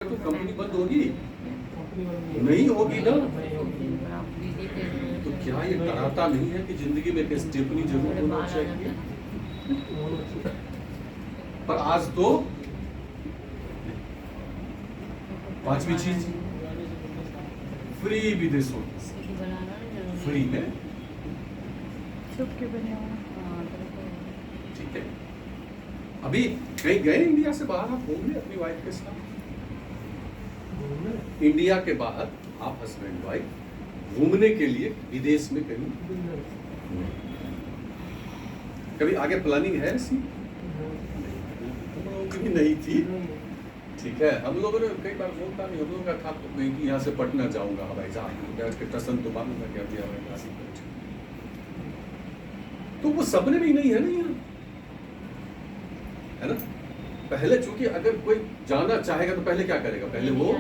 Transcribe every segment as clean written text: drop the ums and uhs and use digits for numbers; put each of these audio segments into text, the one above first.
तो कंपनी बंद होगी नहीं होगी ना। तो क्या ये डराता नहीं है कि जिंदगी में एक स्टेपनी जरूर होना चाहिए। पर आज तो पांचवी चीज फ्री विदेशों फ्री में ठीक है। अभी कहीं गए इंडिया से बाहर आप घूमने अपनी वाइफ के साथ? इंडिया के बाहर आप हस्बैंड वाइफ घूमने के लिए विदेश में कहीं कभी आगे प्लानिंग है ऐसी? हम लोगों की भी नहीं थी। ठीक है, हम लोगों ने कई बार बोलता नहीं, हम लोगों का था तो नहीं कि यहाँ से पटना जाऊंगा हवाई जहाज के टसन तो मालूम है क्या दिया तो वो सपने में नहीं है ना यहाँ, है ना। पहले चूंकि अगर कोई जाना चाहेगा तो पहले क्या करेगा, पहले वो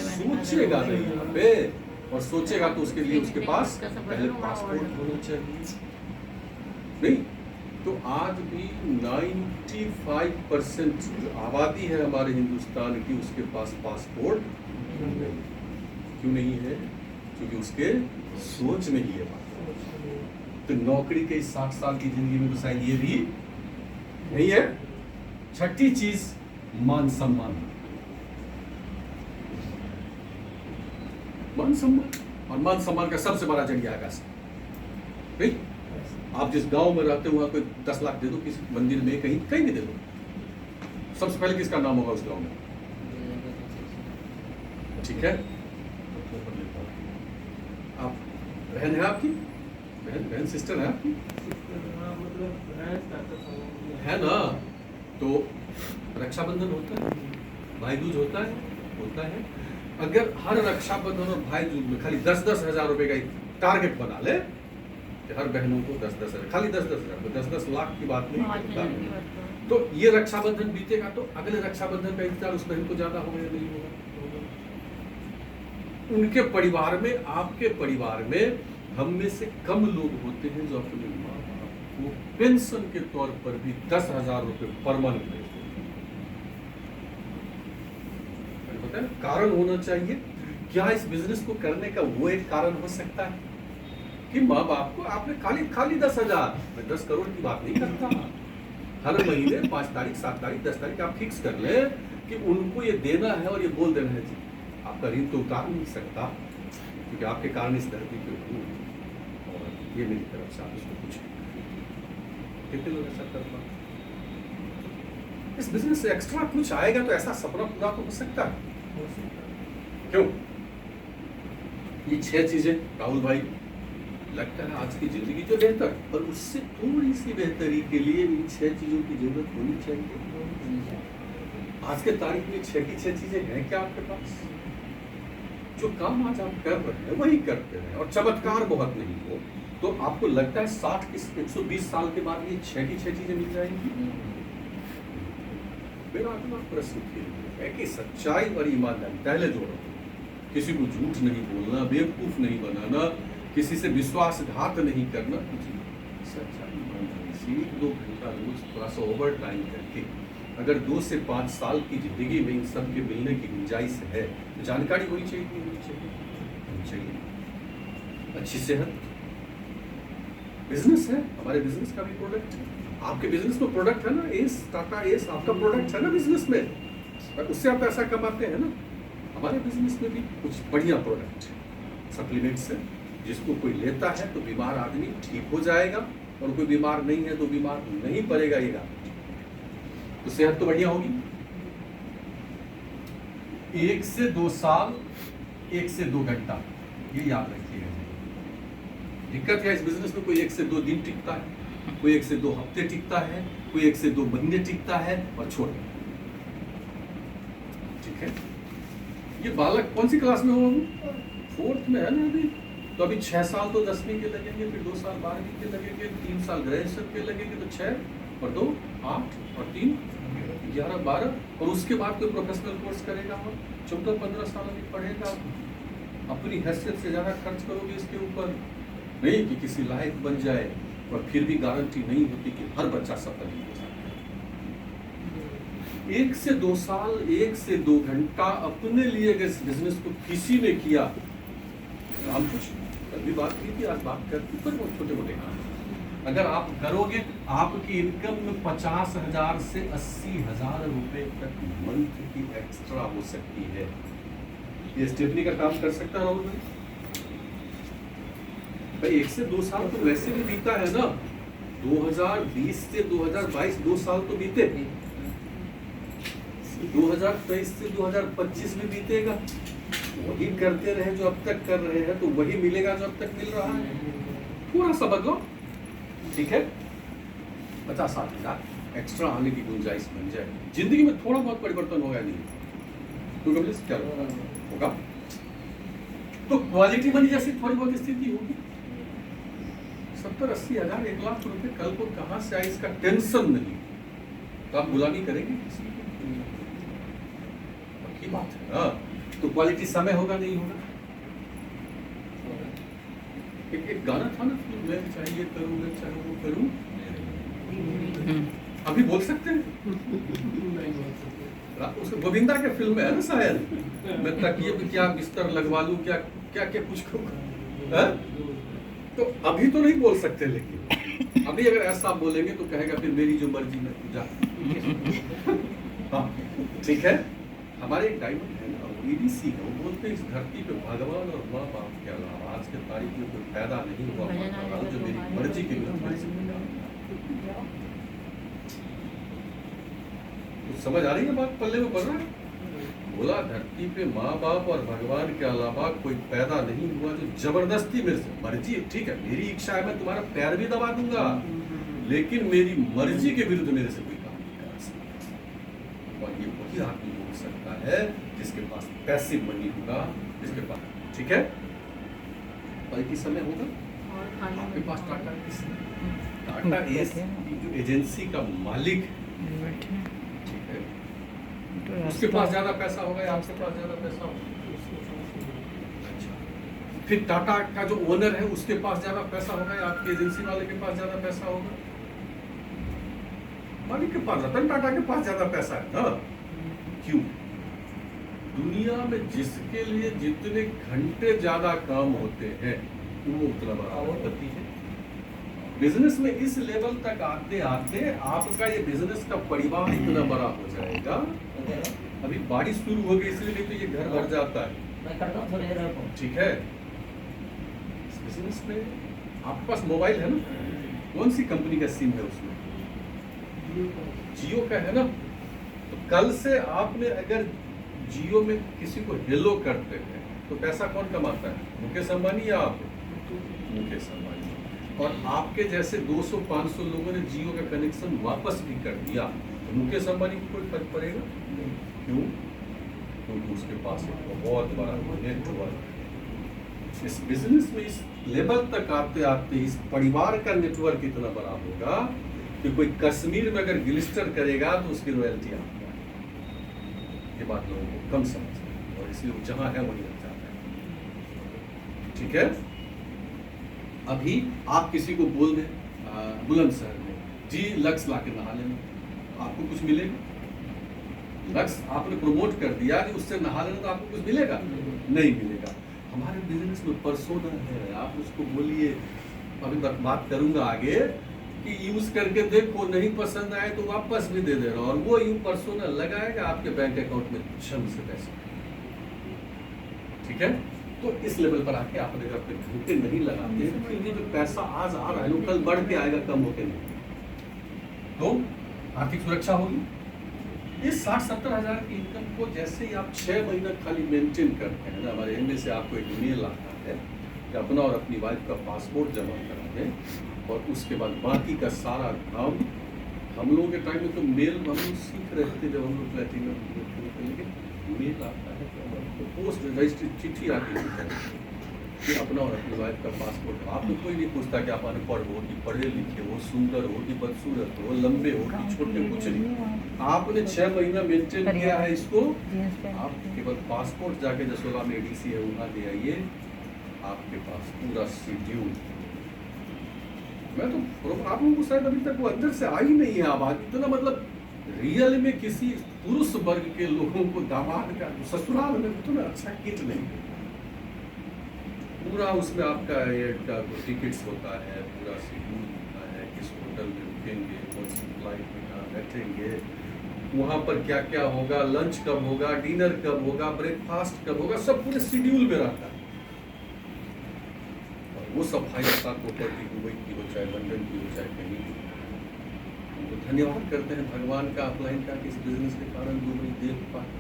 सोचेगा नहीं यहाँ पे, और सोचेगा तो उसके लिए उसके पास पहले पासपोर्ट होना चाहिए। नहीं तो आज भी 95% जो आबादी है हमारे हिंदुस्तान की उसके पास पासपोर्ट क्यों नहीं है? क्योंकि उसके सोच में ही है बात। तो नौकरी के 60 साल की जिंदगी में तो शायद ये भी नहीं है। छठी चीज मान सम्मान। मान सम्मान, और मान सम्मान का सबसे बड़ा जरिया है पैसा। नहीं, आप जिस गांव में रहते हो वहां कोई 10 लाख दे दो किसी मंदिर में, कहीं कहीं भी दे दो, सबसे पहले किसका नाम होगा उस गांव में? ठीक है। आप बहन है आपकी, बहन सिस्टर है आपकी, है ना। तो रक्षाबंधन होता है, भाई दूज होता है। अगर हर रक्षाबंधन और भाई दूज में खाली 10-10 हजार रुपए का एक टारगेट बना ले कि हर बहनों को 10-10 हजार, खाली 10-10 हजार, 10-10 लाख की बात नहीं, तो ये रक्षाबंधन बीतेगा तो अगले रक्षाबंधन का इंतजार उस बहन को ज्यादा होगा या नहीं होगा? उनके परिवार में, आपके परिवार में हम में से कम लोग होते हैं जो अपने माँ बाप को पेंशन के तौर पर भी 10,000 रुपए पर मंथ देते हैं। कारण होना चाहिए। क्या इस बिजनेस को करने का वो एक कारण हो सकता है कि माँ बाप को आपने खाली 10,000, मैं 10 करोड़ की बात नहीं करता, हर महीने 5 तारीख 7 तारीख 10 तारीख आप फिक्स कर ले कि उनको ये देना है और ये बोल देना है जी। आपका ऋण तो उतार नहीं सकता क्योंकि आपके कारण इस धरती पे हूँ और ये मेरी तरफ से आप इसको कुछ कितने लोग ऐसा कर पाते? इस बिजनेस से एक्स्ट्रा कुछ आएगा तो ऐसा सपना पूरा तो हो सकता है। क्यों? ये 6 चीजें राहुल भाई लगता है आज की जिंदगी जो बेहतर, पर उससे थोड़ी सी बेहतरी के लिए इन 6 चीजों की जरूरत होनी चाहिए। आज के तारीख में 6 की 6 चीजें हैं क्या आपके पास? जो काम आज आप कर रहे हैं वही करते रहे और चमत्कार बहुत नहीं हो तो आपको लगता है 60 की 120 साल के बाद ये 6 की 6 चीजें मिल जाएंगी? मेरा अगला प्रश्न है कि सच्चाई और ईमानदारी पहले जोड़ो। किसी को झूठ नहीं बोलना, बेवकूफ नहीं बनाना, किसी से विश्वासघात नहीं करना, सच्चाई ईमानदारी से 1-2 घंटा रोज थोड़ा सा ओवर टाइम करके अगर 2 से 5 साल की जिंदगी में इन सब के मिलने की गुंजाइश है तो जानकारी होनी चाहिए। अच्छी सेहत, बिजनेस है, हमारे बिजनेस का भी प्रोडक्ट है। आपके बिजनेस में प्रोडक्ट है ना, एस टाटा एस आपका प्रोडक्ट है ना बिजनेस में, उससे आप पैसा कमाते हैं ना। हमारे बिजनेस में भी कुछ बढ़िया प्रोडक्ट सप्लीमेंट्स है, जिसको कोई लेता है तो बीमार आदमी ठीक हो जाएगा और कोई बीमार नहीं है तो बीमार नहीं पड़ेगा। ये तो सेहत तो बढ़िया होगी। 1 से 2 साल 1 से 2 घंटा, ये याद रखिएगा। दिक्कत है इस बिजनेस में, कोई 1 से 2 दिन टिकता है, कोई 1 से 2 हफ्ते टिकता है, कोई 1 से 2 महीने टिकता है और छोड़। ठीक है। ये बालक कौन सी क्लास में हो? 4th में है ना अभी, तो अभी 6 साल तो 10वीं के लगेंगे, फिर 2 साल 12वीं के लगेंगे, 3 साल ग्रेजुएशन के लगेंगे, तो 6 और 2 8 और 3 11 12, और उसके बाद कोई प्रोफेशनल कोर्स करेगा और 14-15 साल अभी पढ़ेगा। अपनी हैसियत से ज़्यादा खर्च करोगे इसके ऊपर, नहीं कि किसी लायक बन जाए, और फिर भी गारंटी नहीं होती कि हर बच्चा सफल ही हो जाए। 1 से 2 साल, 1 से 2 घंटा अपने लिए अगर इस बिजनेस को किसी ने किया, हम कुछ अभी बात की थी, आज बात करते पर वो छोटे मोटे काम अगर आप करोगे, आपकी इनकम में 50,000 से 80,000 रुपए तक मंथ की एक्स्ट्रा हो सकती है। ये स्टेफनी का काम कर सकता है राहुल भाई? 1 से 2 साल तो वैसे भी बीता है ना, 2020 से 2022 2 साल तो बीते, 2023 से 2025 में बीतेगा। वही करते रहे जो अब तक कर रहे हैं, तो वही मिलेगा जो अब तक मिल रहा है। थोड़ा सा बदलो, ठीक है, 50,000 एक्स्ट्रा आने की गुंजाइश बन जाए, जिंदगी में थोड़ा बहुत परिवर्तन होगा नहीं तो क्या होगा? तो क्वालिटी मनी जैसी थोड़ी बहुत स्थिति होगी। 70-80,000 1 लाख रुपए कल को कहां से आए इसका टेंशन नहीं, तो आप गुलामी करेंगे किसी की? पक्की बात है ना। तो क्वालिटी समय होगा नहीं होगा। एक गाना था ना, मैं चाहिए करूं, मैं चाहे वो करूं, अभी बोल सकते हैं? उसको गोविंदा के फिल्म में है ना शायद, मैं तकिए पे क्या बिस्तर लगवा लूं, क्या क्या क्या कुछ है? तो अभी तो नहीं बोल सकते, लेकिन अभी अगर ऐसा बोलेंगे तो कहेगा फिर मेरी जो मर्जी में पूजा। हाँ ठीक है। हमारे एक डायमंड है ना, ईडीसी है, वो बोलते हैं इस धरती पे भगवान और माँ बाप के अलावा आज के तारीख में कोई पैदा नहीं हुआ जो मेरी मर्जी के विरुद्ध। तो समझ आ रही है बात, पल्ले में पड़ रहा है? बोला धरती पे माँ बाप और भगवान के अलावा कोई पैदा नहीं हुआ जो जबरदस्ती मेरे से, मर्जी ठीक है, मेरी इच्छा है मैं तुम्हारा पैर भी दबा दूंगा, लेकिन मेरी मर्जी के विरुद्ध मेरे से कोई काम नहीं करा सकता। और ये वही आदमी हो सकता है जिसके पास पैसिव मनी होगा, जिसके पास, ठीक है, बल्कि समय होगा। आपके पास टाटा टाटा एस जो एजेंसी का मालिक, ठीक है, उसके पास ज्यादा पैसा होगा या आपके पास ज्यादा पैसा होगा? अच्छा, फिर टाटा का जो ओनर है उसके पास ज्यादा पैसा होगा या आपके एजेंसी वाले के पास ज्यादा पैसा होगा? मालिक के पास, रतन टाटा के पास ज्यादा पैसा है ना। क्यों? दुनिया में जिसके लिए जितने घंटे ज्यादा काम होते हैं वो उतना बड़ा होती है। बिजनेस में इस लेवल तक आते आते आपका ये बिजनेस का परिवार इतना बड़ा हो जाएगा। अभी बारिश शुरू हो गई इसलिए तो ये घर भर जाता है, ठीक है। इस बिजनेस में आपके पास मोबाइल है ना, कौन सी कंपनी का सिम है उसमें? जियो का है ना। तो कल से आपने अगर जियो में किसी को हेलो करते हैं तो पैसा कौन कमाता है? मुकेश अंबानी या आप? मुकेश अंबानी। और आपके जैसे 200-500 लोगों ने जियो का कनेक्शन वापस भी कर दिया तो मुकेश अंबानी को कोई फर्क पड़ेगा? क्यों? क्योंकि उसके पास एक बहुत बड़ा नेटवर्क है। इस बिजनेस में इस लेवल तक आते आते इस परिवार का नेटवर्क इतना बड़ा होगा कि कोई कश्मीर में अगर ग्लिस्टर करेगा तो उसकी रॉयल्टी आपको आएगी। ये बात लोगों को कम समझते हैं और इसलिए वो जहां है वहीं रह जाता है, ठीक है। अभी आप किसी को बोल दें बुलंदशहर में जी लक्स लाके नहा लेना, आपको कुछ मिलेगा? लक्स आपने प्रमोट कर दिया कि उससे नहा लेना तो आपको कुछ मिलेगा? नहीं मिलेगा। हमारे बिजनेस में पर्सोना है, आप उसको बोलिए, अभी बात करूंगा आगे, कि यूज करके देखो, नहीं पसंद आए तो वापस भी दे दे रहा, और वो यूं पर्सोना लगाएगा आपके बैंक अकाउंट में छम से पैसे, ठीक है। तो इस लेवल पर आके आप अगर अपने घंटे नहीं लगाते हैं फिर ये जो पैसा आज आ रहा है वो कल बढ़ के आएगा, कम होके नहीं। तो आर्थिक सुरक्षा होगी। इस 60-70 हज़ार की इनकम को जैसे ही आप 6 महीना खाली मेंटेन करते हैं ना, हमारे एमए से आपको एक ईमेल आता है कि अपना और अपनी वाइफ का पासपोर्ट जमा करा दें और उसके बाद बाकी का सारा काम। हम लोगों के टाइम में तो मेल हम लोग सीख रहे थे जब हम लोग प्लेटिनम, लेकिन मेल आता है तो पोस्ट रजिस्ट्री चिट्ठी आती है कि अपना और अपनी वाइफ का पासपोर्ट। आपको कोई नहीं पूछता कि आप अनपढ़ हो कि पढ़े लिखे हो, सुंदर हो कि बदसूरत हो, लंबे हो कि छोटे, कुछ नहीं। आपने 6 महीना मेंटेन किया है इसको। आप केवल पासपोर्ट जाके जसोला में एडीसी है वहाँ ले आइए, आपके पास पूरा शेड्यूल। मैं तो आप लोगों को शायद अभी तक वो अंदर से आई नहीं है आवाज, इतना मतलब रियल में किसी पुरुष वर्ग के लोगों को दामाद का ससुराल में तो अच्छा किट नहीं पूरा उसमें आपका टिकट्स होता है, पूरा शेड्यूल होता है, किस होटल में रुकेंगे, कौन सी फ्लाइट में कहाँ बैठेंगे, वहाँ पर क्या क्या होगा, लंच कब होगा, डिनर कब होगा, ब्रेकफास्ट कब होगा, सब पूरे शेड्यूल में रहता है। और वो सब फाइव स्टार प्रॉपर्टी दुबई की हो चाहे लंदन की हो चाहे कहीं की, तो धन्यवाद करते हैं भगवान का अपलाइन का कि इस बिजनेस के कारण दुबई देख पाए।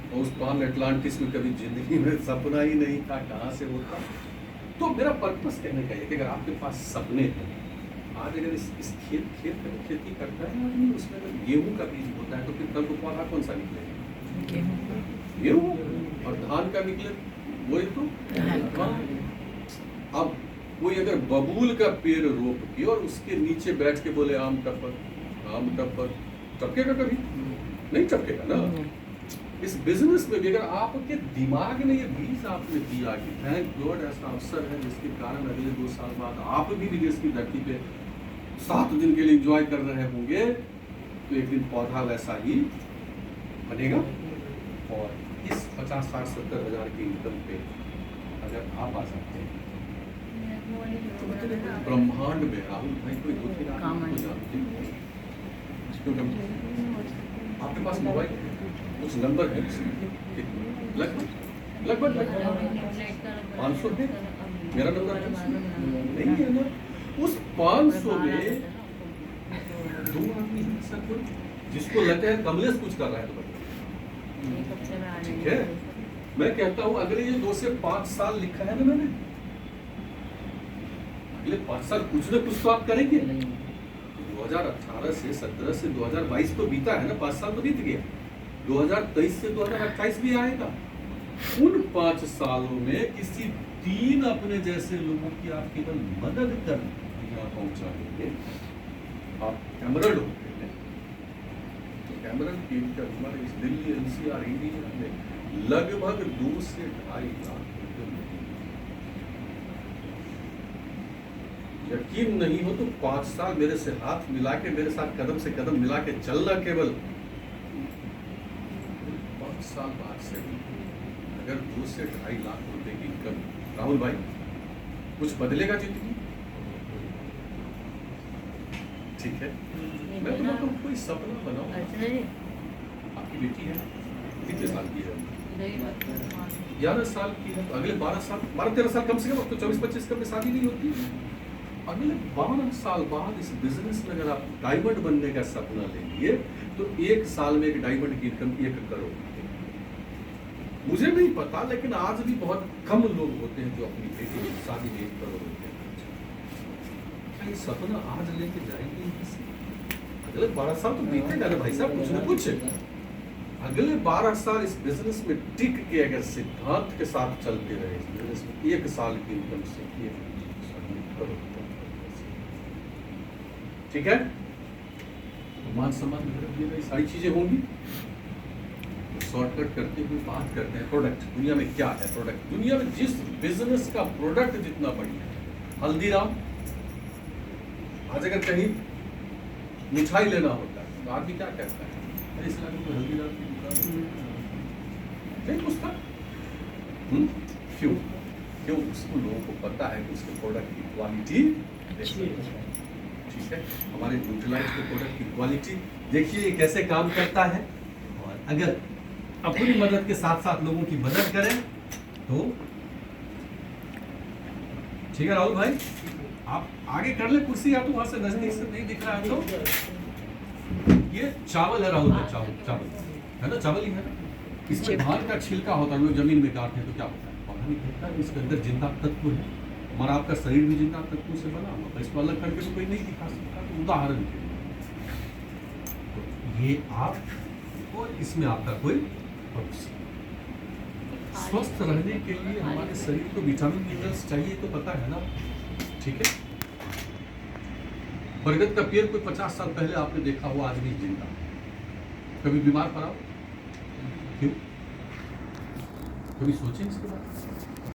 और उस पान अटलांटिस में कभी जिंदगी में सपना ही नहीं था, कहाँ से होता। तो मेरा पर्पस कहने का है कि अगर आपके पास सपने हैं, आज अगर इस खेत में खेती करता है आदमी, उसमें अगर गेहूं का बीज होता है तो फिर कल को पौधा कौन सा निकलेगा? गेहूं। और धान का निकले वही तो। अब कोई अगर बबूल का पेड़ रोप के और उसके नीचे बैठ के बोले आम टप्पर, टपकेगा कभी? नहीं टपकेगा ना। इस बिजनेस में भी अगर आपके दिमाग में ये बीज आपने दिया कि थैंक गॉड ऐसा अवसर है जिसके कारण अगले 2 साल बाद आप भी विदेश की धरती पे 7 दिन के लिए एंजॉय कर रहे होंगे, तो एक दिन पौधा वैसा ही बनेगा। और इस 50, 60, 70 हजार की इनकम पे अगर आप आ सकते हैं ब्रह्मांड में, राहुल भाई कोई 2-3 आदमी को जानते हैं, आपके पास मोबाइल कुछ नंबर है लगभग 500 है, मेरा नंबर नहीं है ना। उस 500 में 2 आदमी है सर कोई जिसको लगता है कमलेश कुछ कर रहा है तो ठीक है। मैं कहता हूं अगले ये 2 से 5 साल लिखा है ना मैंने, अगले 5 साल कुछ ना कुछ तो आप करेंगे। 2018 से 17 से 2022 तो बीता है ना, 5 साल तो बीत गया। 2023 से 2028 भी आएगा। उन 5 सालों में किसी 3 अपने जैसे लोगों की आप केवल मदद कर यहाँ पहुंचाएंगे, आप एमरल्ड होते हैं। तो एमरल्ड के हमारे इस दिल्ली एनसीआर इंडिया में लगभग 2 से 2.5 लाख यकीन नहीं हो तो 5 साल मेरे से हाथ मिला के, मेरे साथ कदम से कदम मिला के चलना, केवल 5 साल बाद से अगर 2 से 2.5 लाख रुपए की इनकम, राहुल भाई कुछ बदलेगा जिंदगी? ठीक है, मैं तो मतलब कोई सपना बनाओ। आपकी बेटी है कितने साल की है? 11 साल की है। तो अगले 12 साल 12-13 साल कम से कम, अब तो 24-25 कम में शादी नहीं होती। अगले 12 साल बाद इस बिजनेस में अगर आप डायमंड बनने का सपना लेंगे तो 1 साल में एक डायमंड की इनकम 1 करोड़। मुझे नहीं पता, लेकिन आज भी बहुत कम लोग होते हैं जो अपनी बेटी की शादी में 1 करोड़ रुपए। क्या ये सपना आज लेके जाएंगे? अगले 12 साल तो बीतेगा ना भाई साहब, कुछ ना कुछ। अगले 12 साल इस बिजनेस में टिक के अगर सिद्धांत के साथ चलते रहे, इस बिजनेस में 1 साल की इनकम से 1 करोड़, ठीक है। तो मान सम्मान ये सारी चीजें होंगी। तो शॉर्टकट करते हुए बात करते हैं प्रोडक्ट। दुनिया में क्या है प्रोडक्ट? दुनिया में जिस बिजनेस का प्रोडक्ट जितना बढ़िया है, हल्दीराम। आज अगर कहीं मिठाई लेना होता है तो आदमी क्या कहता है? अरे इस इलाके में हल्दीराम की दुकान नहीं पूछता। क्यों? उसको लोगों को पता है कि उसके प्रोडक्ट की क्वालिटी अच्छी है। ठीक है, हमारे न्यूट्रीलाइज के प्रोडक्ट की क्वालिटी देखिए कैसे काम करता है। और अगर अपनी मदद के साथ साथ लोगों की मदद करें तो ठीक है। राहुल भाई आप आगे कर ले कुर्सी, या तो वहां से नजदीक से नहीं दिख रहा है तो ये चावल है राहुल भाई, चावल है ना, चावल ही है ना। इसमें धान का छिलका होता है, लोग जमीन में गाड़ते हैं तो क्या होता है? पौधा निकलता है, इसके अंदर जिंदा तत्व है। हमारा आपका शरीर भी जिंदा तत्वों से बना हुआ है, इसको अलग करके तो कोई नहीं दिखा सकता। तो उदाहरण के लिए तो ये आप और इसमें आपका कोई भविष्य। स्वस्थ रहने के लिए हमारे शरीर को विटामिन मिनरल्स चाहिए तो पता है ना, ठीक है। बरगद का पेड़ कोई 50 साल पहले आपने देखा हुआ, आज भी जिंदा। कभी बीमार पड़ा? क्यों? कभी सोचे इसके बारे में?